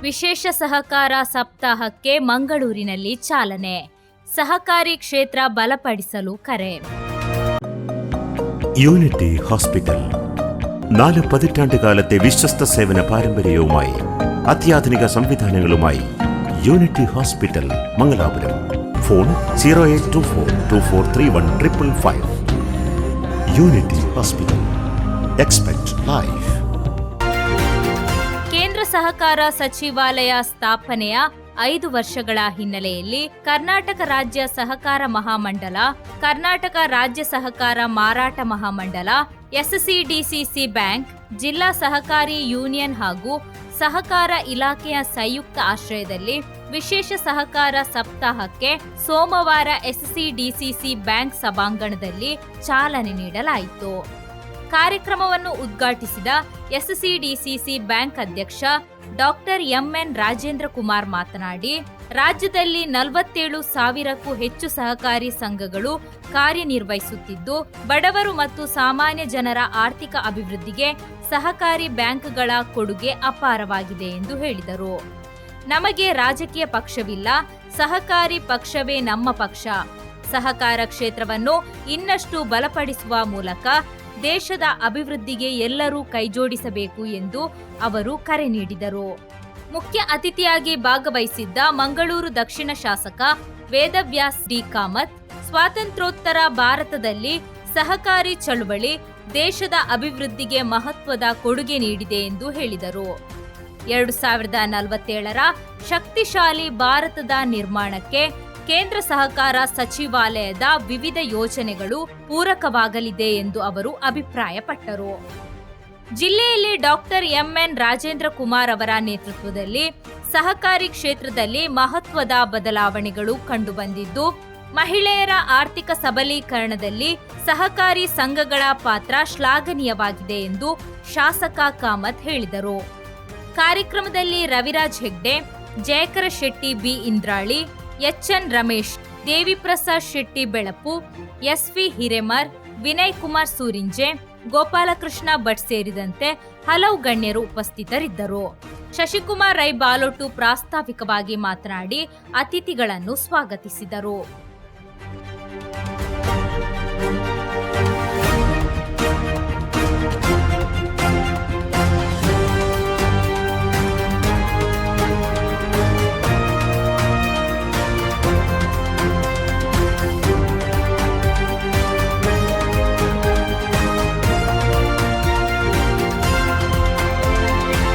ವಿಶೇಷ ಸಹಕಾರ ಸಪ್ತಾಹಕ್ಕೆ ಮಂಗಳೂರಿನಲ್ಲಿ ಚಾಲನೆ. ಸಹಕಾರಿ ಕ್ಷೇತ್ರ ಬಲಪಡಿಸಲು ಕರೆ. യൂണിറ്റി ഹോസ്പിറ്റൽ 4 പതിറ്റാണ്ടുകാലത്തെ വിശ്വസ്ത സേവന പാരമ്പര്യവുമായി അത്യാധുനിക സംവിധാനങ്ങളുമായി unity hospital Mangalapuram. Phone 0824243155. Unity hospital. Expect life. ಕೇಂದ್ರ ಸಹಕಾರ ಸಚಿವಾಲಯ ಸ್ಥಾಪನೆಯ 5 ವರ್ಷಗಳ ಹಿನ್ನೆಲೆಯಲ್ಲಿ ಕರ್ನಾಟಕ ರಾಜ್ಯ ಸಹಕಾರ ಮಹಾಮಂಡಲ, ಕರ್ನಾಟಕ ರಾಜ್ಯ ಸಹಕಾರ ಮಾರಾಟ ಮಹಾಮಂಡಲ, ಎಸ್ಸಿಡಿಸಿಸಿ ಬ್ಯಾಂಕ್, ಜಿಲ್ಲಾ ಸಹಕಾರಿ ಯೂನಿಯನ್ ಹಾಗೂ ಸಹಕಾರ ಇಲಾಖೆಯ ಸಂಯುಕ್ತ ಆಶ್ರಯದಲ್ಲಿ ವಿಶೇಷ ಸಹಕಾರ ಸಪ್ತಾಹಕ್ಕೆ ಸೋಮವಾರ ಎಸ್ಸಿಡಿಸಿಸಿ ಬ್ಯಾಂಕ್ ಸಭಾಂಗಣದಲ್ಲಿ ಚಾಲನೆ ನೀಡಲಾಯಿತು. ಕಾರ್ಯಕ್ರಮವನ್ನು ಉದ್ಘಾಟಿಸಿದ ಎಸ್ಸಿಡಿಸಿಸಿ ಬ್ಯಾಂಕ್ ಅಧ್ಯಕ್ಷ ಡಾಕ್ಟರ್ ಎಂಎನ್ ರಾಜೇಂದ್ರ ಕುಮಾರ್ ಮಾತನಾಡಿ, ರಾಜ್ಯದಲ್ಲಿ 47,000ಕ್ಕೂ ಹೆಚ್ಚು ಸಹಕಾರಿ ಸಂಘಗಳು ಕಾರ್ಯನಿರ್ವಹಿಸುತ್ತಿದ್ದು, ಬಡವರು ಮತ್ತು ಸಾಮಾನ್ಯ ಜನರ ಆರ್ಥಿಕ ಅಭಿವೃದ್ಧಿಗೆ ಸಹಕಾರಿ ಬ್ಯಾಂಕ್ಗಳ ಕೊಡುಗೆ ಅಪಾರವಾಗಿದೆ ಎಂದು ಹೇಳಿದರು. ನಮಗೆ ರಾಜಕೀಯ ಪಕ್ಷವಿಲ್ಲ, ಸಹಕಾರಿ ಪಕ್ಷವೇ ನಮ್ಮ ಪಕ್ಷ. ಸಹಕಾರ ಕ್ಷೇತ್ರವನ್ನು ಇನ್ನಷ್ಟು ಬಲಪಡಿಸುವ ಮೂಲಕ ದೇಶದ ಅಭಿವೃದ್ಧಿಗೆ ಎಲ್ಲರೂ ಕೈಜೋಡಿಸಬೇಕು ಎಂದು ಅವರು ಕರೆ ನೀಡಿದರು. ಮುಖ್ಯ ಅತಿಥಿಯಾಗಿ ಭಾಗವಹಿಸಿದ್ದ ಮಂಗಳೂರು ದಕ್ಷಿಣ ಶಾಸಕ ವೇದವ್ಯಾಸ್ ಡಿ ಕಾಮತ್, ಸ್ವಾತಂತ್ರ್ಯೋತ್ತರ ಭಾರತದಲ್ಲಿ ಸಹಕಾರಿ ಚಳುವಳಿ ದೇಶದ ಅಭಿವೃದ್ಧಿಗೆ ಮಹತ್ವದ ಕೊಡುಗೆ ನೀಡಿದೆ ಎಂದು ಹೇಳಿದರು. 2047ರ ಶಕ್ತಿಶಾಲಿ ಭಾರತದ ನಿರ್ಮಾಣಕ್ಕೆ ಕೇಂದ್ರ ಸಹಕಾರ ಸಚಿವಾಲಯದ ವಿವಿಧ ಯೋಜನೆಗಳು ಪೂರಕವಾಗಲಿದೆ ಎಂದು ಅವರು ಅಭಿಪ್ರಾಯಪಟ್ಟರು. ಜಿಲ್ಲೆಯಲ್ಲಿ ಡಾಕ್ಟರ್ ಎಂಎನ್ ರಾಜೇಂದ್ರ ಕುಮಾರ್ ಅವರ ನೇತೃತ್ವದಲ್ಲಿ ಸಹಕಾರಿ ಕ್ಷೇತ್ರದಲ್ಲಿ ಮಹತ್ವದ ಬದಲಾವಣೆಗಳು ಕಂಡುಬಂದಿದ್ದು, ಮಹಿಳೆಯರ ಆರ್ಥಿಕ ಸಬಲೀಕರಣದಲ್ಲಿ ಸಹಕಾರಿ ಸಂಘಗಳ ಪಾತ್ರ ಶ್ಲಾಘನೀಯವಾಗಿದೆ ಎಂದು ಶಾಸಕ ಕಾಮತ್ ಹೇಳಿದರು. ಕಾರ್ಯಕ್ರಮದಲ್ಲಿ Raviraj Hegde, Jayakara Shetty B Indrali, HN Ramesh, Deviprasad Shetty Belapu, SV Hiremath, Vinay Kumar Surinje, Gopalakrishna Bhat ಸೇರಿದಂತೆ ಹಲವು ಗಣ್ಯರು ಉಪಸ್ಥಿತರಿದ್ದರು. ಶಶಿಕುಮಾರ್ ರೈ ಬಾಲೋಟು ಪ್ರಾಸ್ತಾವಿಕವಾಗಿ ಮಾತನಾಡಿ ಅತಿಥಿಗಳನ್ನು ಸ್ವಾಗತಿಸಿದರು.